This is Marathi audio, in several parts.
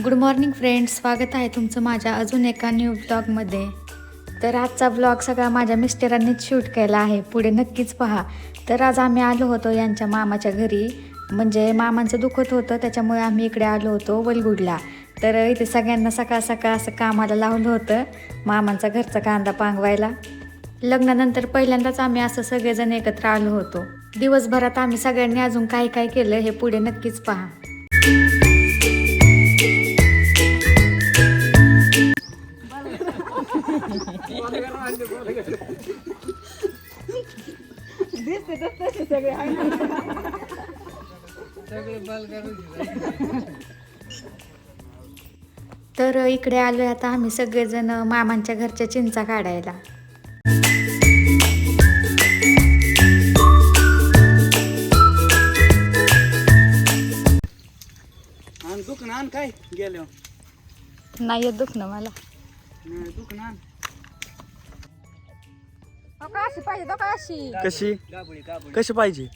गुड मॉर्निंग फ्रेंड्स, स्वागत आहे तुमचं माझ्या अजून एका न्यू ब्लॉगमध्ये. तर आजचा ब्लॉग सगळा माझ्या मिस्टरांनीच शूट केला आहे, पुढे नक्कीच पहा. तर आज आम्ही आलो होतो यांच्या मामाच्या घरी, म्हणजे मामांचं दुखत होतं त्याच्यामुळे आम्ही इकडे आलो होतो वलगुडला. तर इथे सगळ्यांना सकाळ सकाळ असं कामाला लावलं होतं मामांचा घरचा कांदा पांगवायला. लग्नानंतर पहिल्यांदाच आम्ही असं सगळेजण एकत्र आलो होतो. दिवसभरात आम्ही सगळ्यांनी अजून काय काय केलं हे पुढे नक्कीच पहा. तर इकडे आलोय आता आम्ही सगळेजण मामांच्या घरच्या चिंचा काढायला. दुकान काय गेलो नाही येत दुखणं मला. दुकान पाहिजे कशी कशी पाहिजे,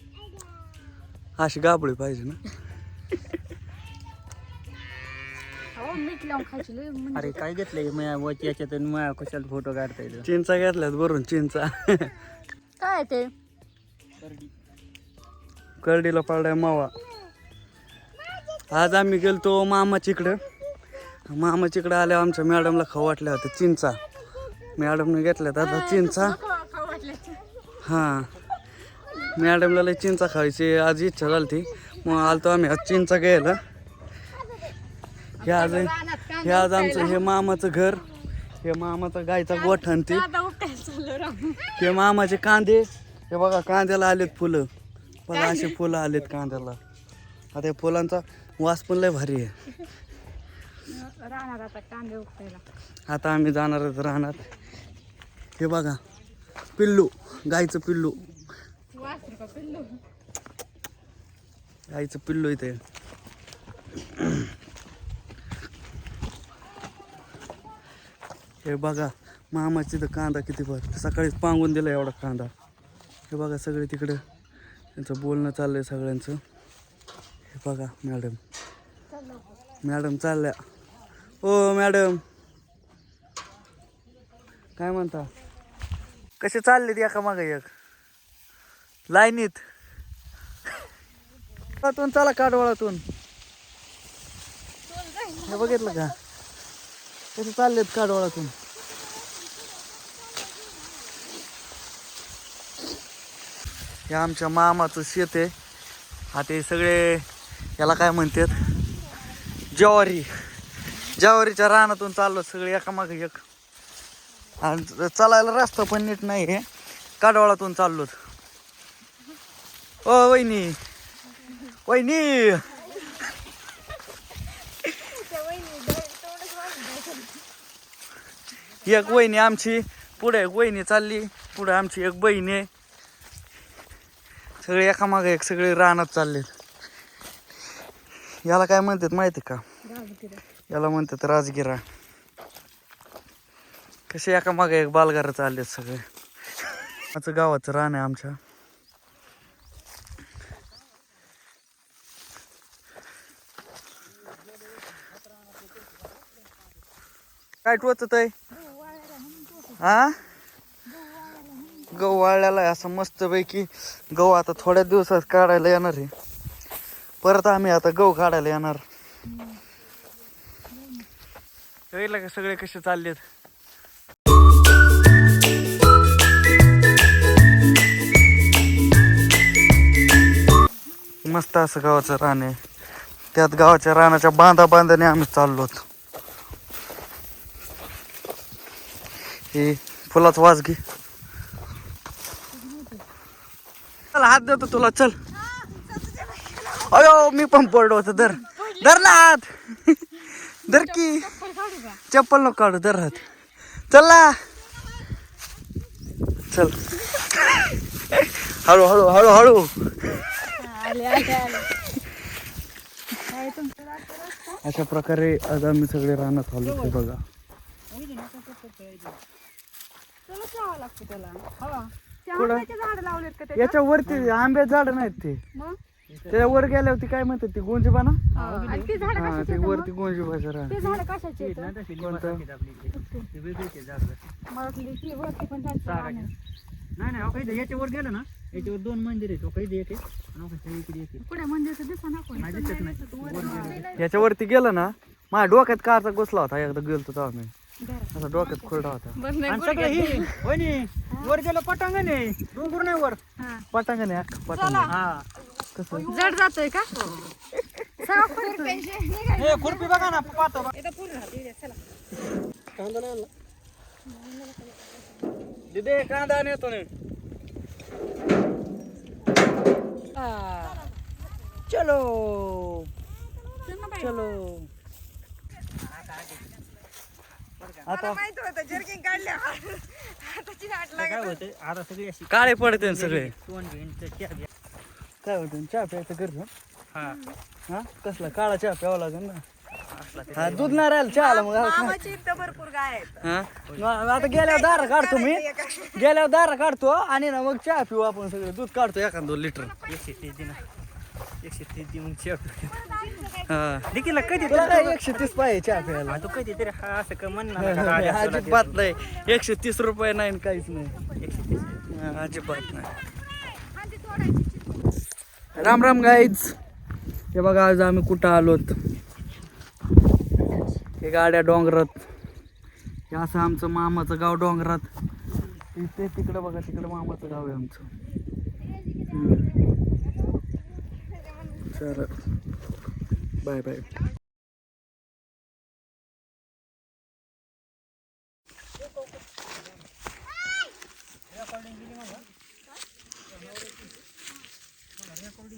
अशी गाबळी पाहिजे ना. मीठ लावून खायची. अरे काय घेतलंय याच्यात कशाला फोटो काढता येईल. चिंचा घेतल्यात भरून चिंचा. काय ते करडीला पडलाय मावा. आज आम्ही गेलतो मामाच्याकडं. मामाच्याकडं आल्या आमच्या मॅडमला खाऊ वाटल्या होत्या चिंचा. मॅडमने घेतल्यात आता चिंचा. हां, मॅडमला लय चिंचा खायची आज इच्छा झाली ती, मग आलतो आम्ही आज चिंचा घ्यायला. हे आज आमचं हे मामाचं घर, हे मामाचा गायचा गोठण ते, हे मामाचे कांदे. हे बघा कांद्याला आलेत फुलं, बघा असे फुलं आलेत कांद्याला. आता या फुलांचा वास पण लय भारी आहे. आता आम्ही जाणार आहेत रानात. हे बघा पिल्लू, गायचं पिल्लू, गायचं पिल्लू इथे. हे बघा मामाची तर कांदा किती भर सकाळीच पांगून दिला एवढा कांदा. हे बघा सगळे तिकडं त्यांचं बोलणं चाललंय सगळ्यांचं. हे बघा मॅडम चालल्या. ओ मॅडम काय म्हणता, कसे चाललेत एका मागे एक लाईनीत. चला काडवाळातून. हे बघितलं का कसे चाललेत काडवाळातून. हे आमच्या मामाचं शेत आहे. आता हे सगळे याला काय म्हणतात, ज्वारीच्या रानातून चाललो सगळे एकामागे एक. आणि चालायला रस्ता पण नीट नाही आहे, काडवाळातून चाललो. ओ वहिनी एक वहिनी आमची पुढे, एक वहिनी चालली पुढे, आमची एक बहीण आहे. सगळे एकामागे एक सगळे रानात चाललेत. याला काय म्हणतात माहिती का, याला म्हणतात राजगिरा. कसे एकामागे एक बालगारा चाललेत सगळे. आमचं गावाचं रान आहे आमच्या. काय टोचत आहे हा, गहू वाळल्याला आहे असं मस्त पैकी. गहू आता थोड्या दिवसात काढायला येणार आहे. परत आम्ही आता गहू काढायला येणार. का सगळे कसे चाललेत. मस्त असं गावाचं रान आहे. त्यात गावाच्या रानाच्या बांधाने आम्ही चाललोत. हे फुलाचा वास घे. चल हात देतो तुला, चल. अयो मी पण पडलो होतो. धर ना हात, धर की. चप्पल नको काढू, धर हात. चल ना, चल. हळू. अशा प्रकारे आज आम्ही सगळे रानात आलो. ते बघा याच्या वरती आंब्याचे झाड नाहीत ते, त्याच्या वर गेल्यावर ती काय म्हणतात ती गोंजीबा ना आणि ती झाड हा ते वरती गोंजीबाचं रान ते झाड कशाचे ती ना तशी लिंबासारखीच आपली इथे. ती वेगळीच आहे झाडं. मला वाटलं ती वरती पण त्यांचं रान आहे. नाही नाही, अहो काही याच्यावर गेलं ना, याच्यावर 2 मंदिर आहेत. काही एक आहे आणि काही इकडे एक आहे. पुढे मंदिरचं दिसत ना कोण नाही दिसत नाही. वर गेलं. याच्यावरती गेलं ना माझ्या डोक्यात कारचा घुसला होता एकदा गेलतो तेव्हा मी असा डोक्यात खोडा होता आणि सगळं ही वहिनी, वर गेलं पटांगण आहे, डोंगर नाही वर. पटांगण आहे पटांगण हा कसं जड जातोय का हे खुरपी बघा ना, पाहतो बघा. दिदे कांदा नेतो ना चलो चलो आता काय होतं आता सगळी अशी काळे पडते ना सगळे तोंड घेऊन ते चहा घ्या. काय होतं चहा प्यायचं करतो हा हा कसला काळा चहा प्यावा लागेल ना असला ते. हा दूध नाही राहिलं चहाला मग भरपूर गाय आहेत हा मग आता गेल्यावर दारा काढतो मी गेल्यावर दारा काढतो आणि ना मग चहा पिऊ आपण सगळे दूध काढतो एखाद 2 लिटर 130 दे ना, 130 दे मग चहा पिऊ. हा देखील कधी तुला काय 130 पाहिजे चहा प्यायला तू कधी तरी हा असं का म्हणणार का राजा तुला अजिबात नाही 130 रुपये नाही आणि काहीच नाही देतो. 130. हा, अजिबात नाही राम राम गाईज हे बघा आज आम्ही कुठं आलोत हे गाड्या डोंगरात हे असं आमचं मामाचं गाव डोंगरात ते तिकडं बघा तिकडं मामाचं गाव आहे आमचं चल बाय बाय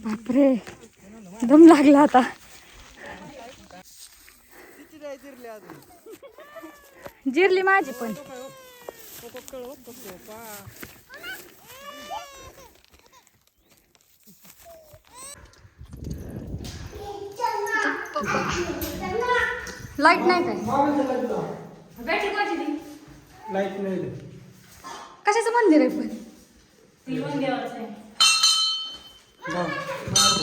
बापरे दम लागला आता जिरली माझी पण लाईट नाही काय कशाचं मंदिर आहे पण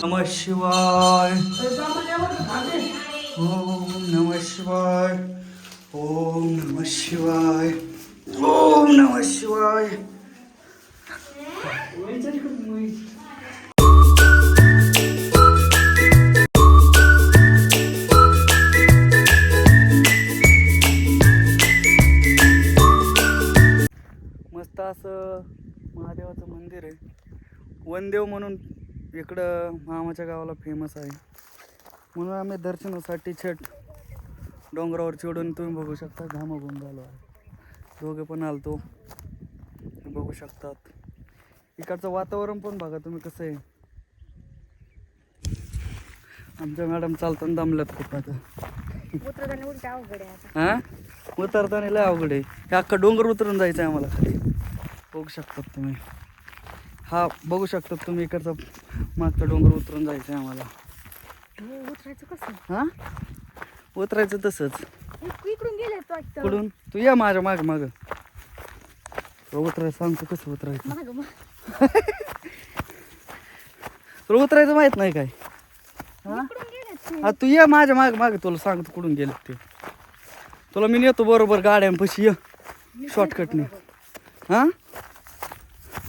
नमः शिवाय ओम नमः शिवाय ओम नमः शिवाय ओम नमः शिवाय मस्त असं महादेवाचं मंदिर आहे वनदेव म्हणून इकडं मामाच्या गावाला फेमस आहे म्हणून आम्ही दर्शनासाठी छट डोंगरावर चढून तुम्ही बघू शकता घामाघूम झालो आहे दोघे पण आलतो बघू शकतात इकडचं वातावरण पण बघा तुम्ही कसं आहे आमच्या मॅडम चालताना दमल्यात खूप आता हां उतरताना लय अवघड आहे हे अख्खा डोंगर उतरून जायचं आहे आम्हाला खाली बघू शकतात तुम्ही हा बघू शकतात तुम्ही इकडचा मागचा डोंगर उतरून जायचं आहे आम्हाला उतरायचं कसं हां उतरायचं तसंच इकडून गेले वाटतं कुठून तू या माझ्या माग माग उतरायचं सांगतो कसं उतरायचं मागं मग. तुला उतरायचं माहित नाही काय हा इकडून गेले हा तू ये माझ्या माग माग तुला सांगतो कुठून गेले ते तुला मी नेतो बरोबर गाड्यांपाशी ये शॉर्टकटने हां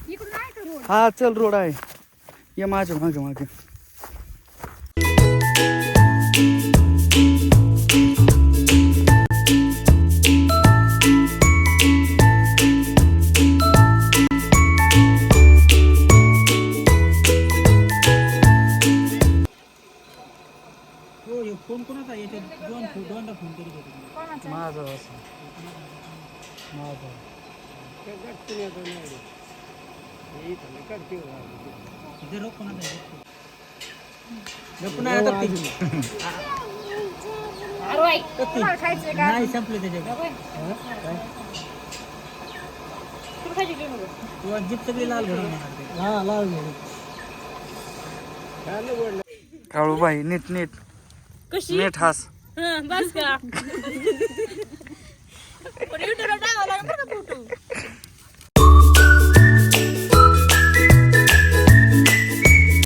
इकडून आहे का रोड हा चल रोड आहे ये माझ्या मागे मागे हो हे फोन कोणाचा याच्यात दोनदा फोन करत होते माझं असं माझं जे रोख कोणाचा आहे? पुन्हा आता ते- नाही संपले त्याच्यात तू अजिब सगळी लाल घडून काळू बाई नीट नीट नीट हास बस का